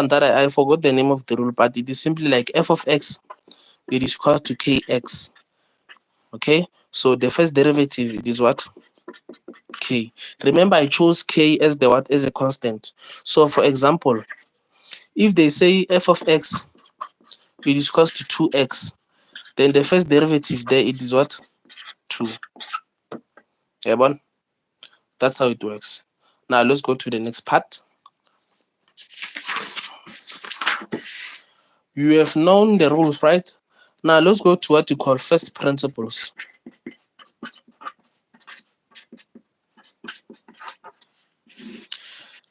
that I forgot the name of the rule, but it is simply like f of x, it is equal to kx. Okay, so the first derivative, it is what? K. Remember, I chose k as the what? As a constant. So for example, if they say f of x, it is equal to 2x, then the first derivative there, it is what? 2. Yeah, that's how it works. Now let's go to the next part. You have known the rules, right? Now let's go to what you call first principles.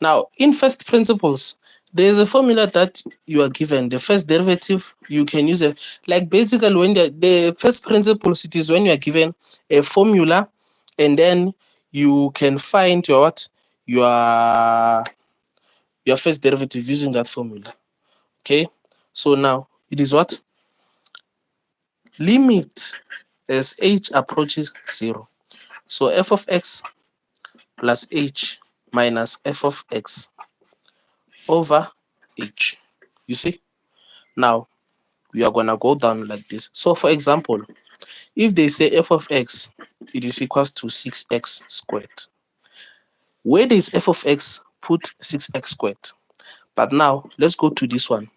Now, in first principles, there is a formula that you are given. The first derivative, you can use it. Like basically, when the first principles, it is when you are given a formula, and then you can find your what? Your first derivative using that formula. Okay, so now it is what? Limit as h approaches 0. So f of x plus h minus f of x over h. You see? Now, we are going to go down like this. So, for example, if they say f of x, it is equals to 6x squared. Where does f of x put 6x squared? But now, let's go to this one.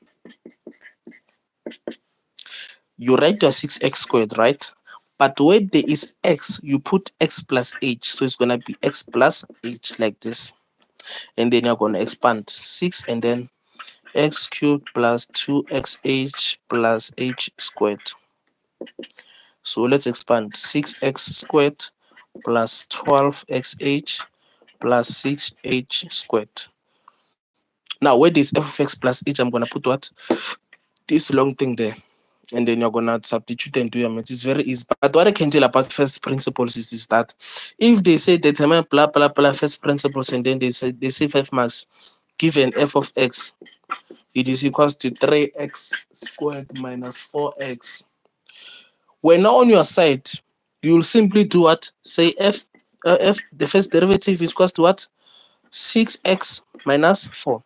You write your 6x squared, right? But where there is x, you put x plus h. So, it's going to be x plus h like this. And then you're going to expand 6 and then x cubed plus 2xh plus h squared. So let's expand 6x squared plus 12xh plus 6h squared. Now, where this f of x plus h, I'm going to put what? This long thing there. And then you're going to substitute and do your math. It's very easy. But what I can tell about first principles is that if they say determine blah, blah, blah, first principles, and then they say 5 marks, given f of x, it is equals to 3x squared minus 4x. When on your side, you'll simply do what? Say f, the first derivative is equals to what? 6x minus 4.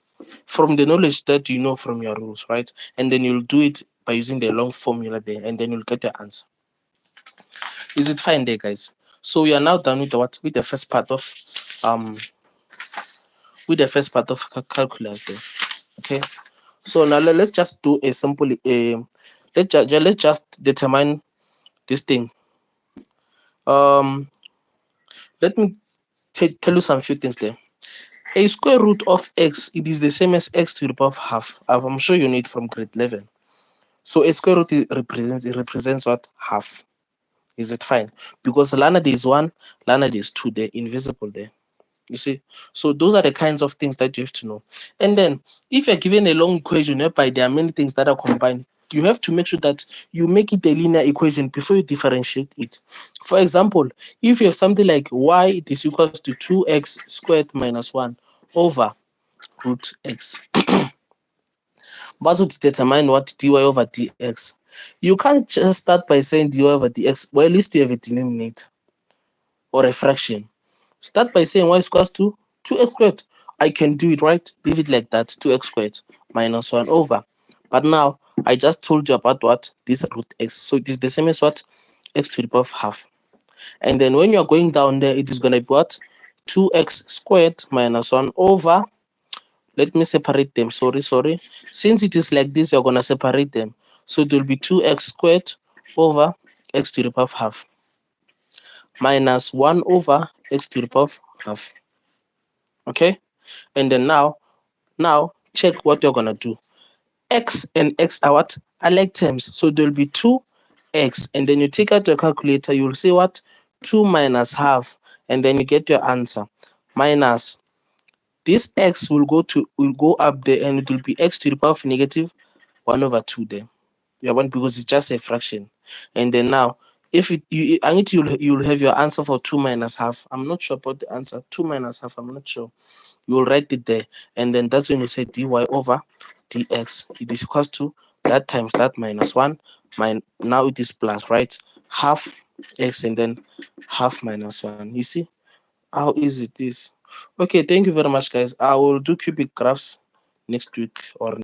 From the knowledge that you know from your rules, right? And then you'll do it by using the long formula there, and then you'll get the answer. Is it fine there, guys? So we are now done with what? With the first part of calculus there. Okay. So now let's just do a simple let's just determine this thing. Let me tell you some few things there. A square root of x, it is the same as x to the power of half. I'm sure you know it from grade 11. So a square root represents what? Half. Is it fine? Because lana there is 1, lana there is 2, they're invisible there. You see? So those are the kinds of things that you have to know. And then if you're given a long equation whereby there are many things that are combined, you have to make sure that you make it a linear equation before you differentiate it. For example, if you have something like y, it is equal to 2x squared minus 1 over root x. But to determine what dy over dx, you can't just start by saying dy over dx. Well, at least you have a denominator or a fraction. Start by saying y is equals to 2x squared. I can do it, right? Leave it like that, 2x squared minus 1 over. But now, I just told you about what? This root x. So it is the same as what? X to the power of half. And then when you're going down there, it is going to be what? 2x squared minus 1 over. Let me separate them. Sorry. Since it is like this, you're going to separate them. So it will be 2x squared over x to the power of half minus 1 over x to the power of half. Okay? And then now check what you're going to do. X and x are what? Are like terms. So there will be 2x. And then you take out your calculator. You will say what? 2 minus half. And then you get your answer. Minus this x will go up there, and it will be x to the power of negative 1 over 2 there. Yeah, because it's just a fraction. And then now, if you'll have your answer for 2 minus half. I'm not sure about the answer. 2 minus half, I'm not sure. You will write it there, and then that's when you say dy over dx. It is equals to that times that minus 1. Now it is plus, right? Half x and then half minus 1. You see how easy it is? Okay, thank you very much, guys. I will do cubic graphs next week or